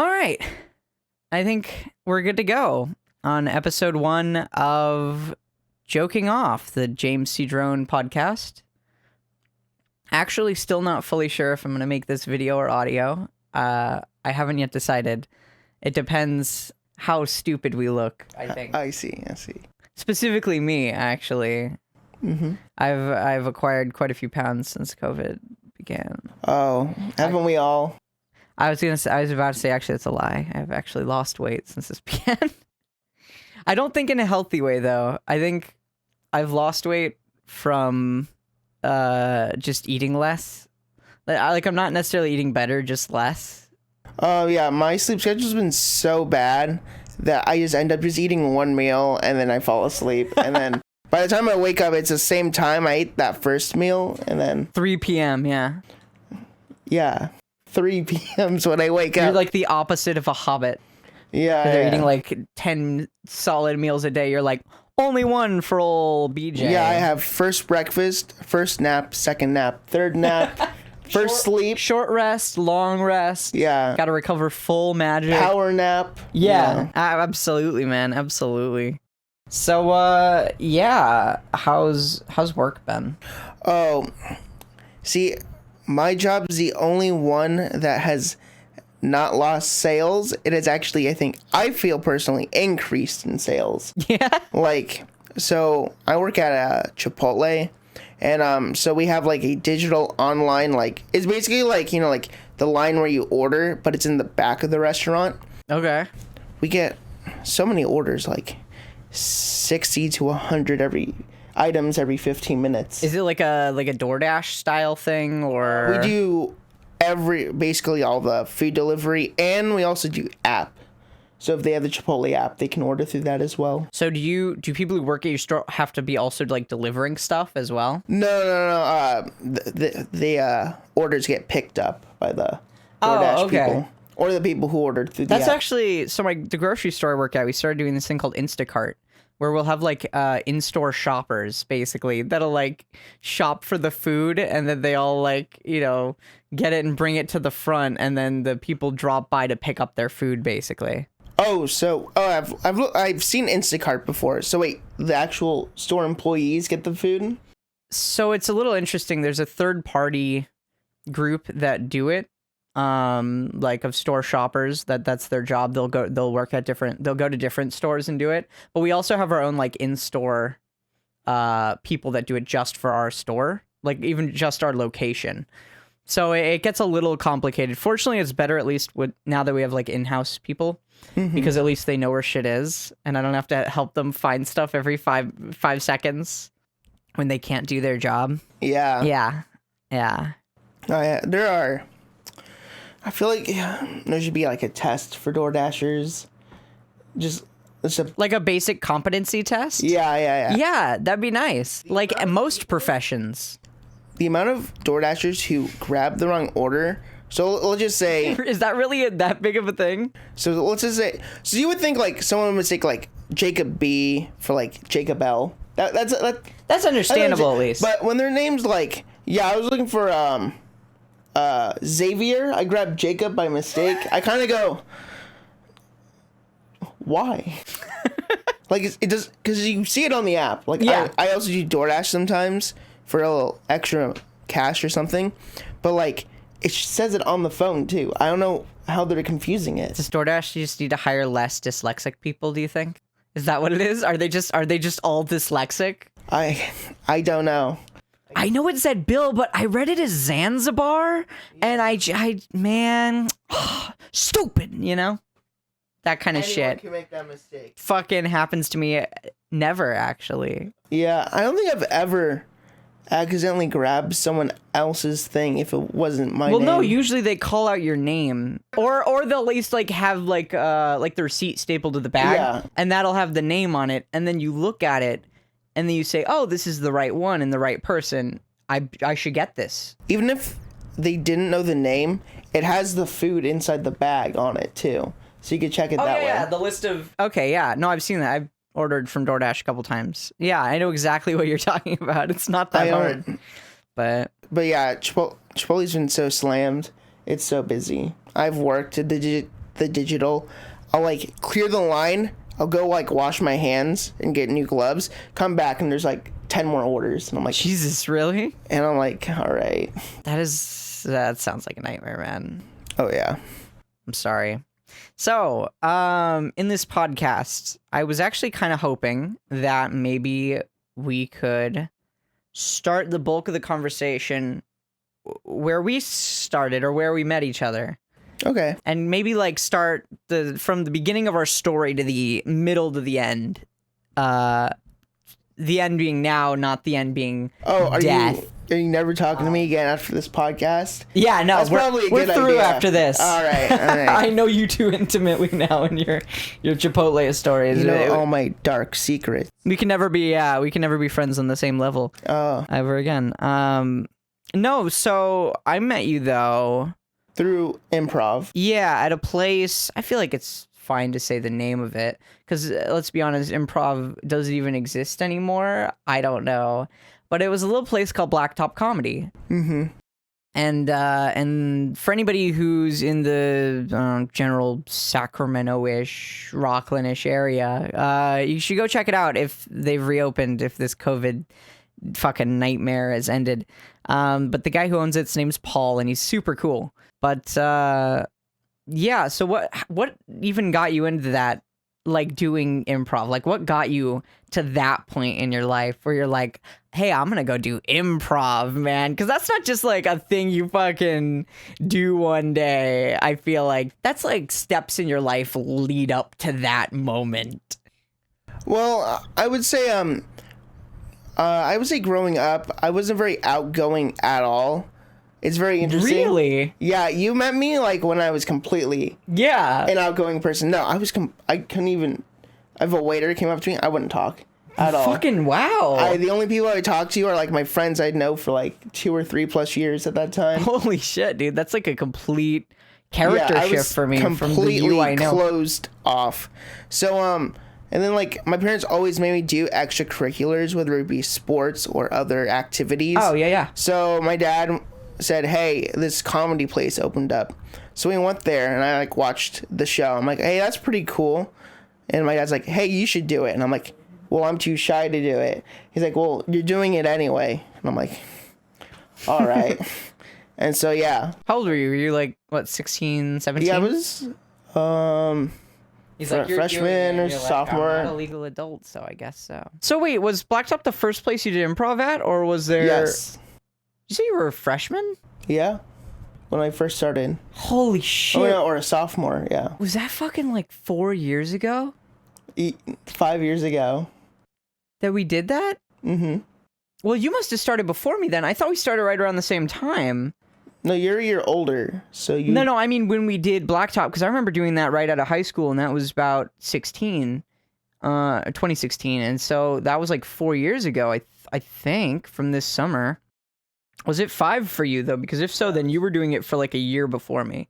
All right. I think we're good to go on episode 1 of Joking Off, the James C. Drone podcast. Actually, still not fully sure if I'm going to make this video or audio. I haven't yet decided. It depends how stupid we look, I think. I see. Specifically me, actually. Mm-hmm. I've acquired quite a few pounds since COVID began. Oh, haven't we all? I was about to say, actually, that's a lie. I've actually lost weight since this began. I don't think in a healthy way, though. I think I've lost weight from just eating less. I'm not necessarily eating better, just less. Oh, yeah. My sleep schedule's been so bad that I just end up just eating one meal and then I fall asleep. And then by the time I wake up, it's the same time I ate that first meal. And then 3 p.m., yeah. Yeah. 3 p.m. is when I wake up. You're like the opposite of a hobbit. Yeah. They're eating like 10 solid meals a day. You're like, only one for old BJ. Yeah, I have first breakfast, first nap, second nap, third nap, first sleep. Short rest, long rest. Yeah. Gotta recover full magic. Power nap. Yeah. Absolutely, man. Absolutely. So, yeah. How's work been? Oh, see, my job is the only one that has not lost sales. It has actually, I feel personally, increased in sales. Yeah. So I work at a Chipotle, and so we have like a digital online, it's basically like the line where you order, but it's in the back of the restaurant. Okay. We get so many orders, like 60 to 100 items every 15 minutes. Is it like a DoorDash style thing, or? We do basically all the food delivery, and we also do app. So if they have the Chipotle app, they can order through that as well. So do people who work at your store have to be also like delivering stuff as well? No. The orders get picked up by the DoorDash people. Or the people who ordered through the That's app. actually, so the grocery store I work at, we started doing this thing called Instacart, where we'll have like in-store shoppers, basically, that'll like shop for the food, and then they all like, get it and bring it to the front, and then the people drop by to pick up their food, basically. I've seen Instacart before. So wait, the actual store employees get the food? So it's a little interesting. There's a third-party group that do it, of store shoppers. That's their job. They'll go to different stores and do it. But we also have our own like in-store people that do it just for our store, like even just our location. So it gets a little complicated. Fortunately, it's better at least now that we have like in-house people, because at least they know where shit is, and I don't have to help them find stuff every five seconds when they can't do their job. Yeah. Yeah. Oh, yeah. There are. I feel like there should be like a test for DoorDashers. Like a basic competency test? Yeah. Yeah, that'd be nice. Like most professions. The amount of DoorDashers who grab the wrong order. So let's just say... Is that really that big of a thing? So let's just say... So you would think like someone would mistake like Jacob B for like Jacob L. That's understandable, at least. But when their name's like... Yeah, I was looking for Xavier. I grabbed Jacob by mistake. I kind of go... Why? It does... Because you see it on the app. I also do DoorDash sometimes for a little extra cash or something. But it all it on the phone too. I don't know how they're confusing it. Does DoorDash just need to hire less dyslexic people, do you think? Is that what it is? Are they just all dyslexic? I don't know. I know it said Bill, but I read it as Zanzibar, and man, stupid, that kind of shit. Can make that mistake. Fucking happens to me never, actually. Yeah, I don't think I've ever accidentally grabbed someone else's thing if it wasn't my name. Well, no, usually they call out your name, or they'll at least have the receipt stapled to the bag, and that'll have the name on it, and then you look at it, and then you say, oh, this is the right one and the right person. I should get this. Even if they didn't know the name, it has the food inside the bag on it too, so you could check it that way. Yeah, the list of. Okay, yeah, no, I've seen that. I've ordered from DoorDash a couple times. Yeah, I know exactly what you're talking about. It's not that hard. But yeah, Chipotle's been so slammed. It's so busy. I've worked at the the digital, I'll like clear the line. I'll go like wash my hands and get new gloves. Come back and there's like 10 more orders, and I'm like, Jesus, really? and I'm like, all right. That sounds like a nightmare, man. Oh yeah. I'm sorry. So, in this podcast, I was actually kind of hoping that maybe we could start the bulk of the conversation where we started or where we met each other. Okay. And maybe like start from the beginning of our story to the middle to the end. The end being now, not the end being death. Are you never talking to me again after this podcast? Yeah, no, That's probably a we're good through idea. after this. All right. I know you too intimately now in your Chipotle stories. You know all my dark secrets. We can never be friends on the same level ever again. No, so I met you though through improv. Yeah, at a place. I feel like it's fine to say the name of it because let's be honest, improv doesn't even exist anymore. I don't know. But it was a little place called Blacktop Comedy. Mm-hmm. And for anybody who's in the general Sacramento-ish, Rockland-ish area, you should go check it out if they've reopened, if this COVID fucking nightmare has ended. But the guy who owns it's name's Paul, and he's super cool. But yeah, so what even got you into that, like doing improv? Like what got you to that point in your life where you're like, hey, I'm gonna go do improv, man? Because that's not just like a thing you fucking do one day. I feel like that's like steps in your life lead up to that moment. Well, I would say growing up, I wasn't very outgoing at all. It's very interesting. Really? Yeah, you met me like when I was completely an outgoing person. No, I couldn't even. If a waiter came up to me, I wouldn't talk at all. Fucking wow. The only people I would talk to are like my friends I'd know for like 2 or 3 plus years at that time. Holy shit, dude! That's like a complete character shift for me from the you I know. Closed off. So and then like my parents always made me do extracurriculars, whether it be sports or other activities. Oh yeah. So my dad said, hey, this comedy place opened up. So we went there and I like watched the show. I'm like, hey, that's pretty cool. And my dad's like, hey, you should do it. And I'm like, well, I'm too shy to do it. He's like, well, you're doing it anyway. And I'm like, all right. And so, yeah. How old were you? Were you like, what, 16, 17? Yeah, I was He's like, freshman or sophomore. Like, I'm not a legal adult, so I guess so. So wait, was Blacktop the first place you did improv at? Or was there... Yes. Did you say you were a freshman? Yeah. When I first started. Holy shit. Oh, yeah, or a sophomore, yeah. Was that fucking like 4 years ago? 5 years ago. That we did that? Mm-hmm. Well, you must have started before me then. I thought we started right around the same time. No, you're a year older, so you... No, I mean when we did Blacktop, because I remember doing that right out of high school, and that was about 2016, and so that was like 4 years ago, I think, from this summer. Was it 5 for you, though? Because if so, then you were doing it for like a year before me.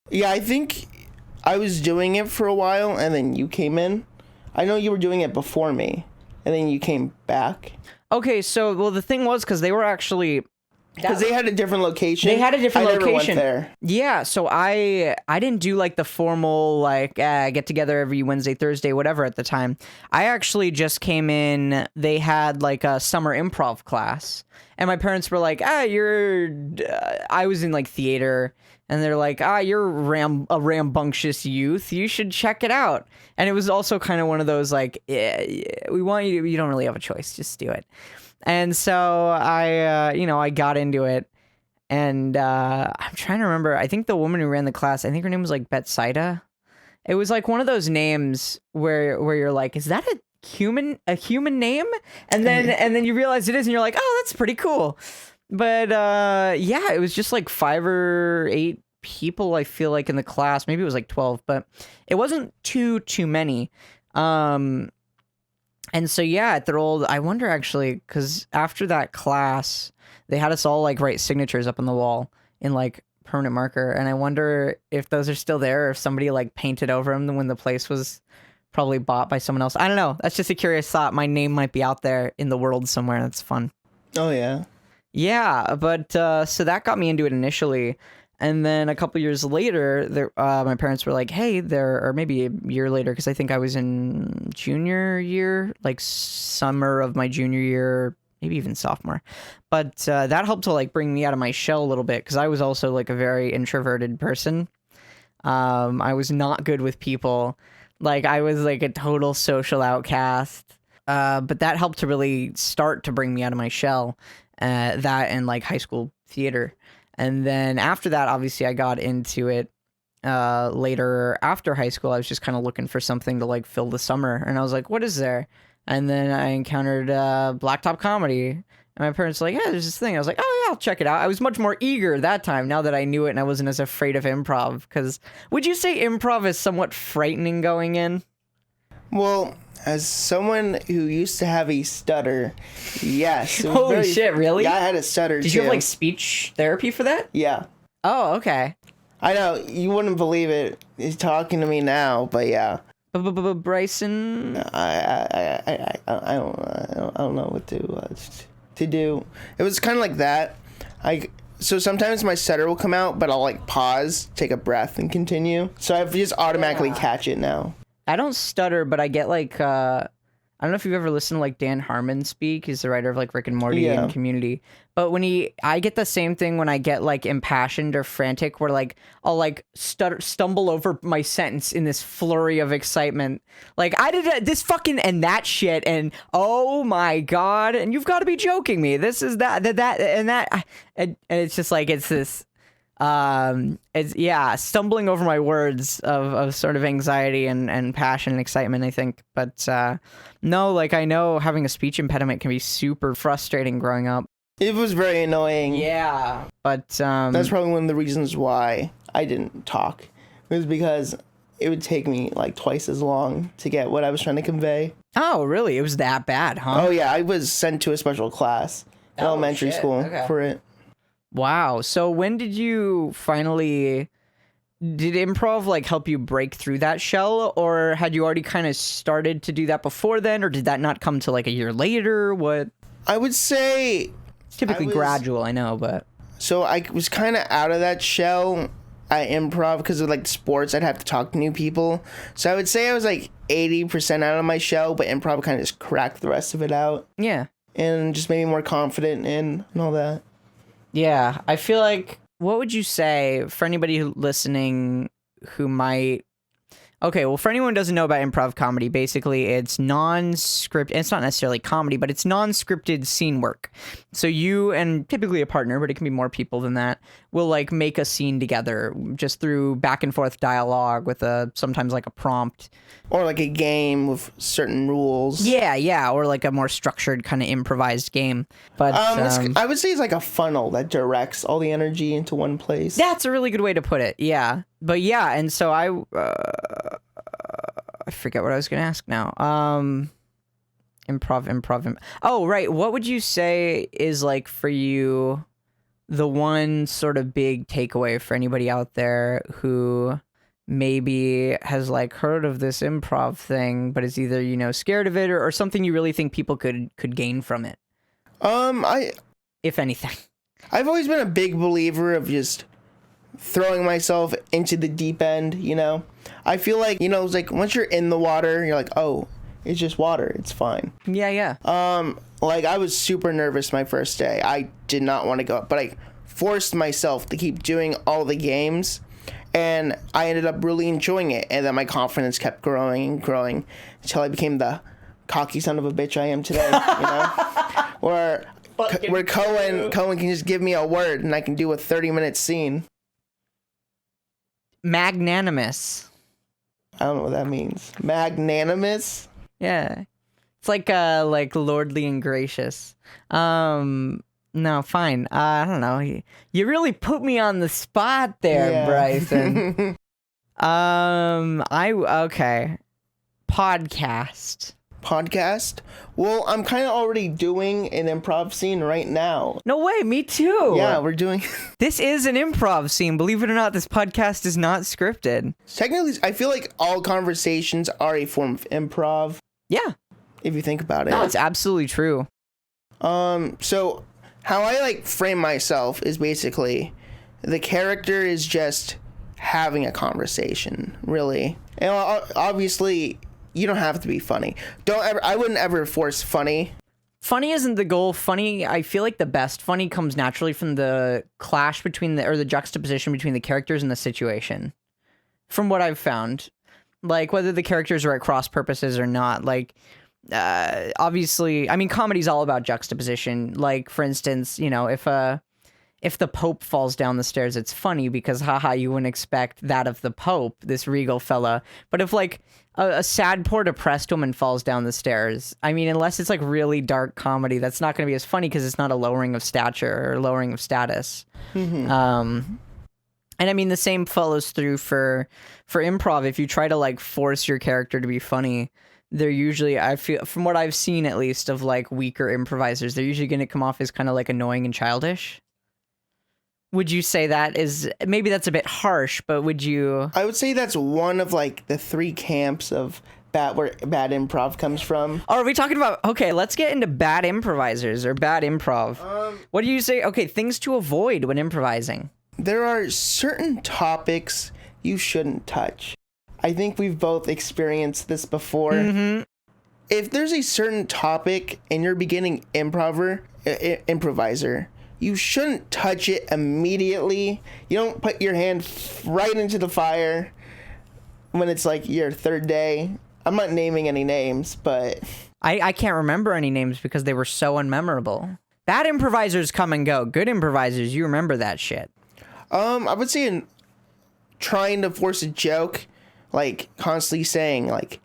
Yeah, I think I was doing it for a while, and then you came in. I know you were doing it before me, and then you came back. Okay, so, well, the thing was, because they were actually... Because they had a different location. They had a different location. Never went there. Yeah, so I didn't do like the formal like get together every Wednesday, Thursday, whatever at the time. I actually just came in. They had like a summer improv class, and my parents were like, I was in like theater, and they're like, you're a rambunctious youth. You should check it out. And it was also kind of one of those like, we want you to, you don't really have a choice, just do it. And so I got into it, and I'm trying to remember. I think the woman who ran the class, I think her name was like Betsaida. It was like one of those names where you're like, is that a human name? And then you realize it is, and you're like, oh, that's pretty cool. But yeah, it was just like 5 or 8 people, I feel like, in the class. Maybe it was like 12, but it wasn't too many. And so, yeah, at their old, I wonder actually, because after that class, they had us all like write signatures up on the wall in like permanent marker. And I wonder if those are still there, or if somebody like painted over them when the place was probably bought by someone else. I don't know. That's just a curious thought. My name might be out there in the world somewhere. That's fun. Oh, yeah. Yeah, but so that got me into it initially. And then a couple years later, my parents were like, hey, or maybe a year later, because I think I was in junior year, like summer of my junior year, maybe even sophomore. But that helped to like bring me out of my shell a little bit, because I was also like a very introverted person. I was not good with people. Like I was like a total social outcast. But that helped to really start to bring me out of my shell. That and like high school theater. And then after that, obviously, I got into it later after high school. I was just kind of looking for something to like fill the summer. And I was like, what is there? And then I encountered Blacktop comedy. And my parents were like, yeah, there's this thing. I was like, oh, yeah, I'll check it out. I was much more eager that time now that I knew it and I wasn't as afraid of improv. Because would you say improv is somewhat frightening going in? Well, as someone who used to have a stutter, yes. Holy shit, really? Yeah, I had a stutter, Did you have, like, speech therapy for that? Yeah. Oh, okay. I know, you wouldn't believe it. He's talking to me now, but yeah. Bryson? I don't know what to do. It was kind of like that. So sometimes my stutter will come out, but I'll, like, pause, take a breath, and continue. So I just automatically catch it now. I don't stutter, but I get like I don't know if you've ever listened to like Dan Harmon speak. He's the writer of like Rick and Morty and Community. But when I get the same thing when I get like impassioned or frantic, where like I'll like stumble over my sentence in this flurry of excitement. Like I did this fucking and that shit, and oh my god, and you've got to be joking me. This is that and it's just like it's this. It's stumbling over my words of sort of anxiety and passion and excitement, I think. But no, like I know having a speech impediment can be super frustrating growing up. It was very annoying. Yeah, but that's probably one of the reasons why I didn't talk. It was because it would take me like twice as long to get what I was trying to convey. Oh, really? It was that bad, huh? Oh yeah, I was sent to a special class in elementary school for it. Wow. So when did you finally... Did improv like help you break through that shell, or had you already kind of started to do that before then, or did that not come till like a year later? What? I would say it's typically gradual, I know, but so I was kind of out of that shell at improv because of like sports. I'd have to talk to new people, so I would say I was like 80% out of my shell, but improv kind of just cracked the rest of it out. Yeah, and just made me more confident and all that. Yeah, I feel like, what would you say for anybody listening who might... Okay, well, for anyone who doesn't know about improv comedy, basically it's non-scripted. It's not necessarily comedy, but it's non-scripted scene work. So you and typically a partner, but it can be more people than that, will like make a scene together just through back and forth dialogue with sometimes like a prompt. Or like a game with certain rules. Yeah, or like a more structured kind of improvised game. But I would say it's like a funnel that directs all the energy into one place. That's a really good way to put it. Yeah, but yeah, and so I forget what I was going to ask now. Improv. Oh, right. What would you say is like for you the one sort of big takeaway for anybody out there who maybe has like heard of this improv thing, but is either, you know, scared of it or something you really think people could gain from it? If anything. I've always been a big believer of just throwing myself into the deep end, you know? I feel like, you know, it's like once you're in the water, you're like, oh, it's just water. It's fine. Yeah. Like I was super nervous my first day. I did not want to go, but I forced myself to keep doing all the games. And I ended up really enjoying it. And then my confidence kept growing and growing until I became the cocky son of a bitch I am today, you know? Where Cohen can just give me a word and I can do a 30-minute scene. Magnanimous. I don't know what that means. Magnanimous? Yeah. It's like lordly and gracious. No, fine. I don't know. You really put me on the spot there, Bryson. Okay. Podcast. Well, I'm kind of already doing an improv scene right now. No way, me too. Yeah, we're doing... This is an improv scene. Believe it or not, this podcast is not scripted. Technically, I feel like all conversations are a form of improv. Yeah. If you think about it. No, it's absolutely true. So how I like frame myself is basically the character is just having a conversation, really. And obviously, you don't have to be funny. I wouldn't ever force funny. Funny isn't the goal. Funny, I feel like the best funny comes naturally from the clash between the juxtaposition between the characters and the situation. From what I've found, like whether the characters are at cross purposes or not, like obviously, I mean, comedy's all about juxtaposition. Like for instance, you know, if the Pope falls down the stairs, it's funny because haha, you wouldn't expect that of the Pope, this regal fella. But if like a sad, poor, depressed woman falls down the stairs, I mean, unless it's like really dark comedy, that's not going to be as funny because it's not a lowering of stature or lowering of status. And I mean, the same follows through for improv. If you try to like force your character to be funny, they're usually, I feel, from what I've seen at least of like weaker improvisers, they're usually going to come off as kind of like annoying and childish. Would you say that is, maybe that's a bit harsh, but would you? I would say that's one of like the three camps of where bad improv comes from. Oh, are we talking about, okay, let's get into bad improvisers or bad improv. What do you say? Okay, things to avoid when improvising. There are certain topics you shouldn't touch. I think we've both experienced this before. If there's a certain topic and you're beginning improviser, you shouldn't touch it immediately. You don't put your hand right into the fire when it's like your third day. I'm not naming any names, but I can't remember any names because they were so unmemorable. Bad improvisers come and go. Good improvisers, you remember that shit. I would say in trying to force a joke, like constantly saying like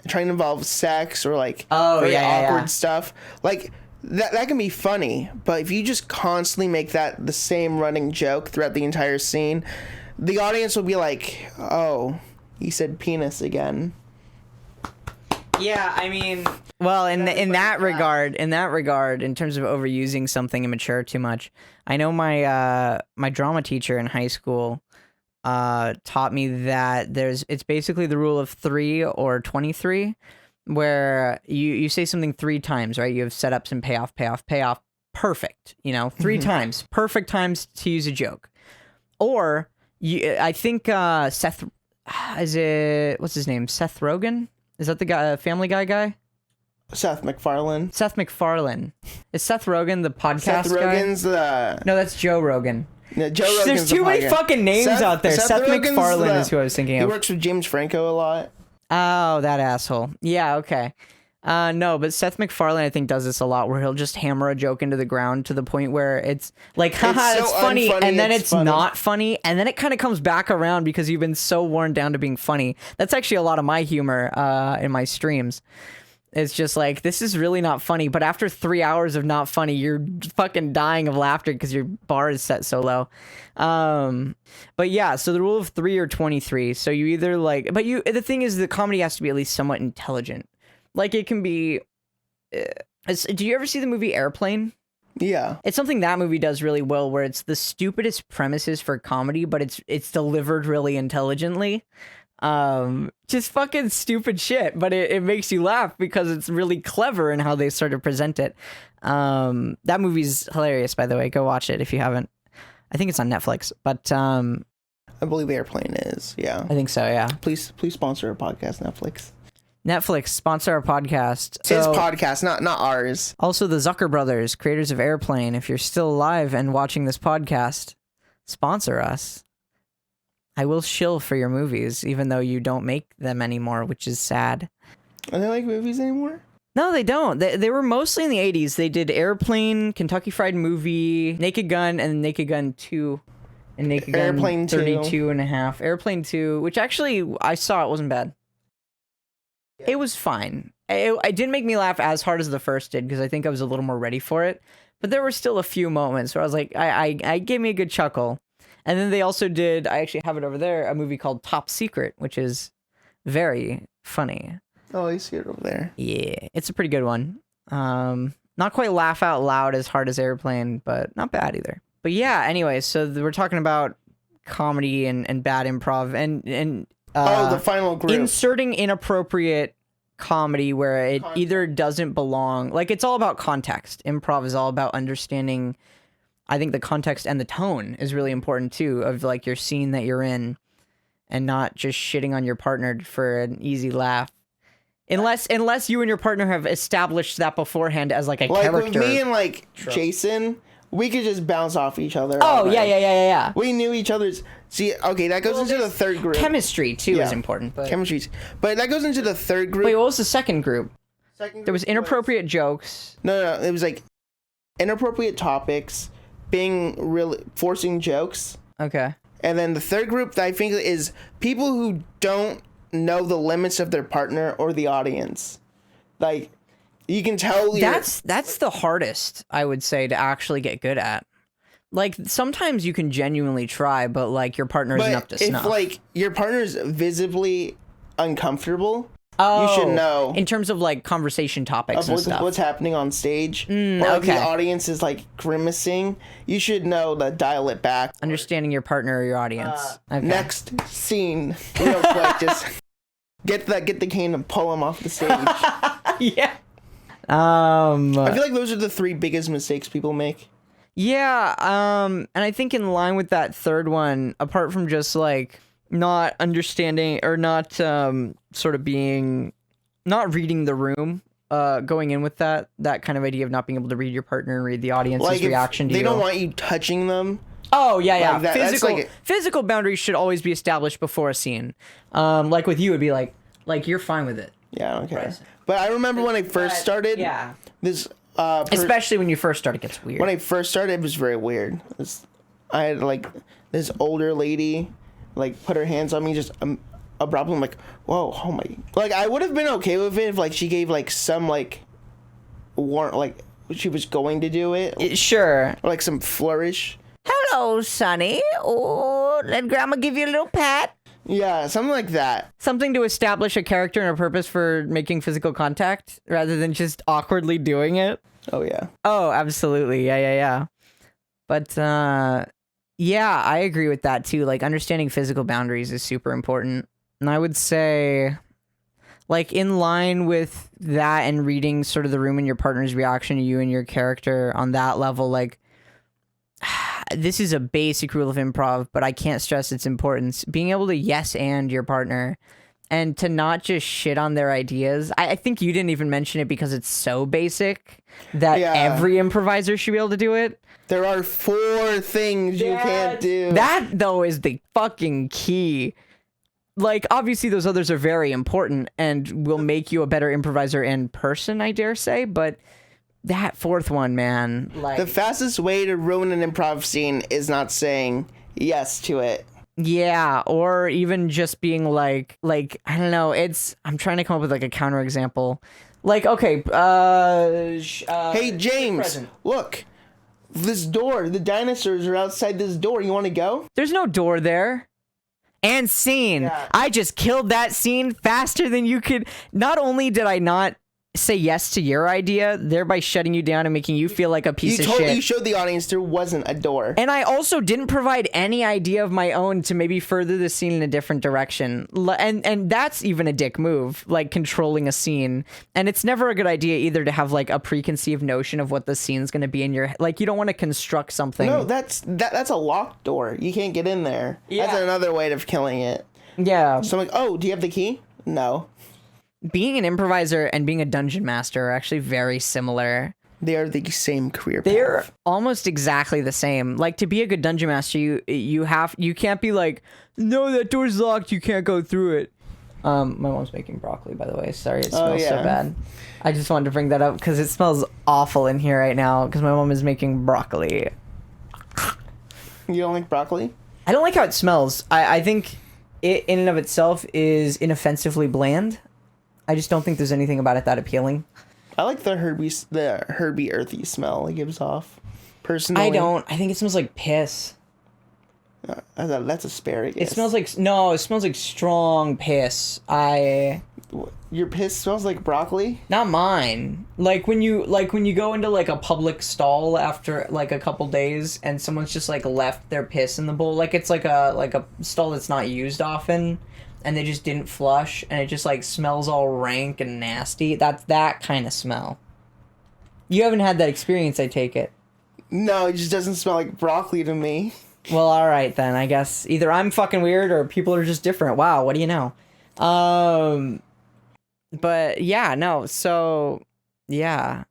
trying to involve sex or like awkward stuff. Like that can be funny, but if you just constantly make that the same running joke throughout the entire scene, the audience will be like, "Oh, he said penis again." Yeah, I mean, well, in that regard, in terms of overusing something immature too much, I know my drama teacher in high school taught me that it's basically the rule of 3 or 23. Where you say something 3 times, right? You have setups and payoff, perfect. You know, 3 times, perfect times to use a joke. Or I think what's his name? Seth Rogen? Is that the guy, Family Guy guy? Seth MacFarlane. Is Seth Rogen the podcast Seth Rogen's guy? No, that's Joe Rogan. No, Joe Rogan's There's too many fucking names out there. Seth MacFarlane is who I was thinking of. He works with James Franco a lot. Oh, that asshole. Yeah, okay. No, but Seth MacFarlane, I think, does this a lot, where he'll just hammer a joke into the ground to the point where it's like, haha, it's funny, and then it's not funny, and then it kind of comes back around because you've been so worn down to being funny. That's actually a lot of my humor in my streams. It's just like, this is really not funny, but after 3 hours of not funny, you're fucking dying of laughter because your bar is set so low. But yeah, so the rule of 3 or 23. So you either like, but the thing is, the comedy has to be at least somewhat intelligent. Like it can be, do you ever see the movie Airplane? Yeah. It's something that movie does really well, where it's the stupidest premises for comedy, but it's delivered really intelligently. Just fucking stupid shit, but it makes you laugh because it's really clever in how they sort of present it. That movie's hilarious, by the way. Go watch it if you haven't. I think it's on Netflix, but I believe Airplane is. Yeah, I think so. Yeah. Please sponsor our podcast, Netflix. Netflix, sponsor our podcast. It's his podcast, not ours. Also, the Zucker brothers, creators of Airplane. If you're still alive and watching this podcast, sponsor us. I will shill for your movies, even though you don't make them anymore, which is sad. Are they like movies anymore? No, they don't. They were mostly in the 80s. They did Airplane, Kentucky Fried Movie, Naked Gun, and Naked Gun 2. And Naked Airplane Gun 32 and a half. Airplane 2, which actually, I saw, it wasn't bad. It was fine. It didn't make me laugh as hard as the first did, because I think I was a little more ready for it. But there were still a few moments where I was like, I gave me a good chuckle. And then they also did, I actually have it over there, a movie called Top Secret, which is very funny. Oh, I see it over there. Yeah, it's a pretty good one. Not quite laugh out loud as hard as Airplane, but not bad either. But yeah, anyway, so we're talking about comedy and bad improv and the final group. Inserting inappropriate comedy where it either doesn't belong. Like, it's all about context. Improv is all about understanding I think the context and the tone is really important too, of like your scene that you're in, and not just shitting on your partner for an easy laugh. Unless you and your partner have established that beforehand as like a character. Like with me and like Jason, we could just bounce off each other. Oh yeah. We knew each other's. See, okay, that goes into the third group. Chemistry too is important. But... but that goes into the third group. Wait, what was the second group? There was inappropriate jokes. No, it was like inappropriate topics, being really forcing jokes. Okay. And then the third group that I think is people who don't know the limits of their partner or the audience. Like, you can tell that's the hardest, I would say, to actually get good at. Like, sometimes you can genuinely try, but like your partner isn't up to snuff. If like your partner's visibly uncomfortable, you should know in terms of like conversation topics and stuff. What's happening on stage, or like the audience is like grimacing. You should know to dial it back. Understanding your partner or your audience. Next scene, real quick, just get the cane and pull him off the stage. Yeah. I feel like those are the three biggest mistakes people make. Yeah. And I think in line with that third one, apart from just like not understanding or not sort of being not reading the room, going in with that kind of idea of not being able to read your partner and read the audience's like reaction to you. They don't want you touching them. Oh yeah. Like physical boundaries should always be established before a scene. Like with you, it'd be like you're fine with it. Yeah, I don't care. But I remember when I first started. Yeah. This. Especially when you first start, it gets weird. When I first started, it was very weird. I had like this older lady, like put her hands on me just abruptly. I'm like, whoa, oh my! Like I would have been okay with it if like she gave like some like warrant, like she was going to do it. Sure. Or like some flourish. Hello, Sonny. Oh, let Grandma give you a little pat. Yeah, something like that. Something to establish a character and a purpose for making physical contact rather than just awkwardly doing it. Oh, yeah. Oh, absolutely. Yeah. But, yeah, I agree with that too. Like, understanding physical boundaries is super important. And I would say, like, in line with that and reading sort of the room and your partner's reaction to you and your character on that level, like, this is a basic rule of improv, but I can't stress its importance. Being able to yes and your partner and to not just shit on their ideas. I think you didn't even mention it because it's so basic that every improviser should be able to do it. There are 4 things you can't do. That, though, is the fucking key. Like, obviously, those others are very important and will make you a better improviser in person, I dare say, but... that 4th one, man. Like the fastest way to ruin an improv scene is not saying yes to it. Yeah, or even just being like I don't know. I'm trying to come up with like a counterexample. Like, okay, hey James, look, this door. The dinosaurs are outside this door. You want to go? There's no door there. And scene. Yeah. I just killed that scene faster than you could. Not only did I not say yes to your idea, thereby shutting you down and making you feel like a piece of shit. You showed the audience there wasn't a door. And I also didn't provide any idea of my own to maybe further the scene in a different direction. And that's even a dick move, like controlling a scene. And it's never a good idea either to have like a preconceived notion of what the scene's going to be in your... Like, you don't want to construct something. No, that's a locked door. You can't get in there. Yeah. That's another way of killing it. Yeah. So I'm like, oh, do you have the key? No. Being an improviser and being a dungeon master are actually very similar. They are the same career path. They're almost exactly the same. Like, to be a good dungeon master, you can't be like, no, that door's locked, you can't go through it. My mom's making broccoli, by the way. Sorry, it smells so bad. I just wanted to bring that up because it smells awful in here right now because my mom is making broccoli. You don't like broccoli? I don't like how it smells. I think it in and of itself is inoffensively bland. I just don't think there's anything about it that appealing. I like the herby earthy smell it gives off. Personally, I don't. I think it smells like piss. That's asparagus. It smells like strong piss. Your piss smells like broccoli? Not mine. Like when you go into like a public stall after like a couple days and someone's just like left their piss in the bowl. Like it's like a stall that's not used often and they just didn't flush and it just like smells all rank and nasty. That's that kind of smell. You haven't had that experience, I take it. No, it just doesn't smell like broccoli to me. Well, all right then. I guess either I'm fucking weird or people are just different. Wow, what do you know? But yeah, no. So yeah,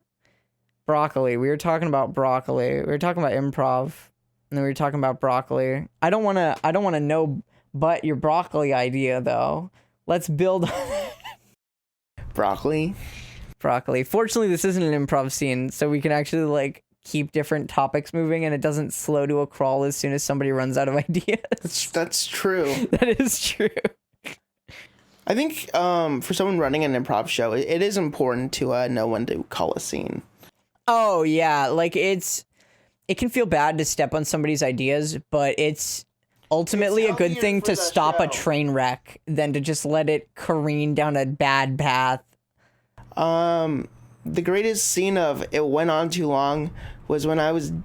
broccoli. We were talking about broccoli. We were talking about improv, and then we were talking about broccoli. I don't wanna know but your broccoli idea though. Let's build Broccoli. broccoli. Fortunately, this isn't an improv scene, so we can actually like keep different topics moving, and it doesn't slow to a crawl as soon as somebody runs out of ideas. That's true. That is true. I think for someone running an improv show, it is important to know when to call a scene. Oh yeah, like it can feel bad to step on somebody's ideas, but it's ultimately a good thing to stop a train wreck than to just let it careen down a bad path. The greatest scene of it went on too long was when I was in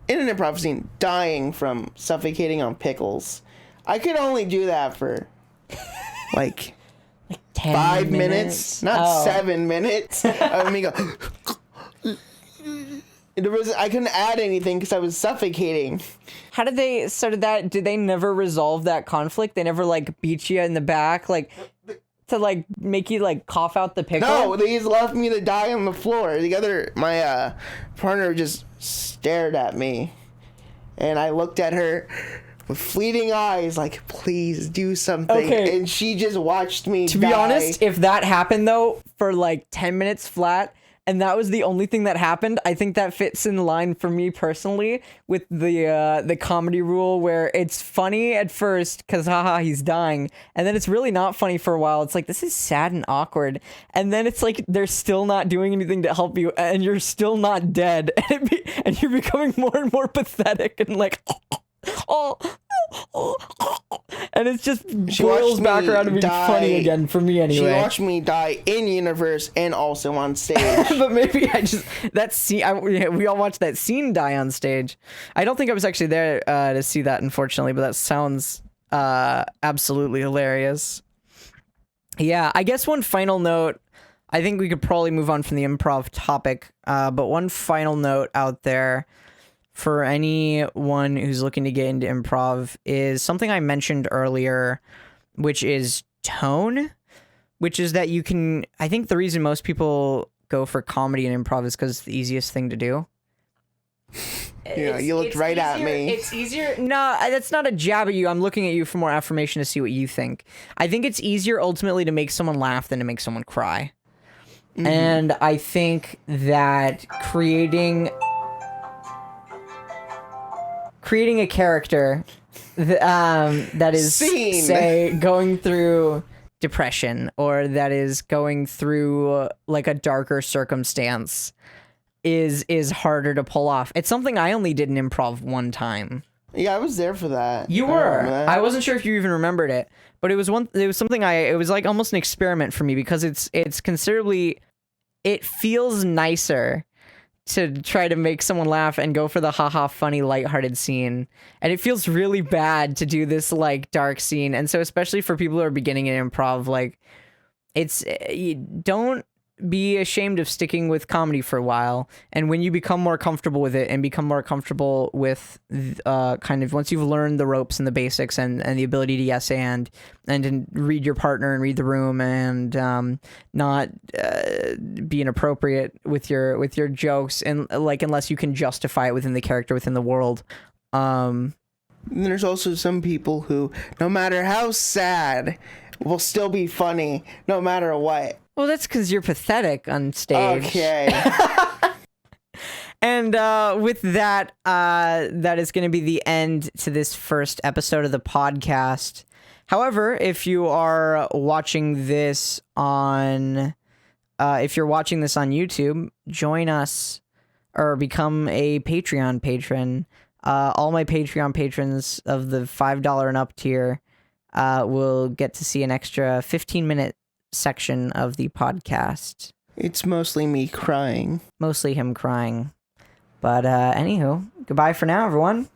an improv scene dying from suffocating on pickles. I could only do that for like 10 5 minutes, not 7 minutes. Of me go. I couldn't add anything because I was suffocating. How did they? So did they never resolve that conflict? They never like beat you in the back, like to like make you like cough out the pickle? No, they just left me to die on the floor. My partner just stared at me, and I looked at her with fleeting eyes, like, please do something. Okay. And she just watched me To die. be honest, if that happened though for like 10 minutes flat, and that was the only thing that happened, I think that fits in line for me personally with the comedy rule where it's funny at first because haha he's dying, and then it's really not funny for a while. It's like, this is sad and awkward, and then it's like they're still not doing anything to help you, and you're still not dead, and you're becoming more and more pathetic and like and it's just boils back around to being funny again for me anyway. She watched me die in universe and also on stage. But maybe that scene, we all watched that scene die on stage. I don't think I was actually there to see that, unfortunately, but that sounds absolutely hilarious. Yeah, I guess one final note, I think we could probably move on from the improv topic, but one final note out there for anyone who's looking to get into improv is something I mentioned earlier, which is tone, which is that you can, I think the reason most people go for comedy and improv is because it's the easiest thing to do. Yeah, you looked right at me. It's easier. No, that's not a jab at you. I'm looking at you for more affirmation to see what you think. I think it's easier ultimately to make someone laugh than to make someone cry. Mm-hmm. And I think that creating a character that is, say, going through depression, or that is going through like a darker circumstance is harder to pull off. It's something I only did in improv one time. Yeah, I was there for that. You were. I wasn't sure if you even remembered it, but it was something it was like almost an experiment for me, because it's considerably, it feels nicer to try to make someone laugh and go for the haha funny lighthearted scene, and it feels really bad to do this like dark scene. And so especially for people who are beginning in improv, like, you don't be ashamed of sticking with comedy for a while, and when you become more comfortable with it and become more comfortable with kind of once you've learned the ropes and the basics and the ability to yes and to read your partner and read the room and not be inappropriate with your jokes, and like unless you can justify it within the character, within the world. And there's also some people who, no matter how sad, will still be funny no matter what. Well, that's because you're pathetic on stage. Okay. And with that, that is going to be the end to this first episode of the podcast. However, if you are watching this on, YouTube, join us or become a Patreon patron. All my Patreon patrons of the $5 and up tier will get to see an extra 15-minute section of the podcast. It's mostly me crying. Mostly him crying. But anywho, goodbye for now, everyone.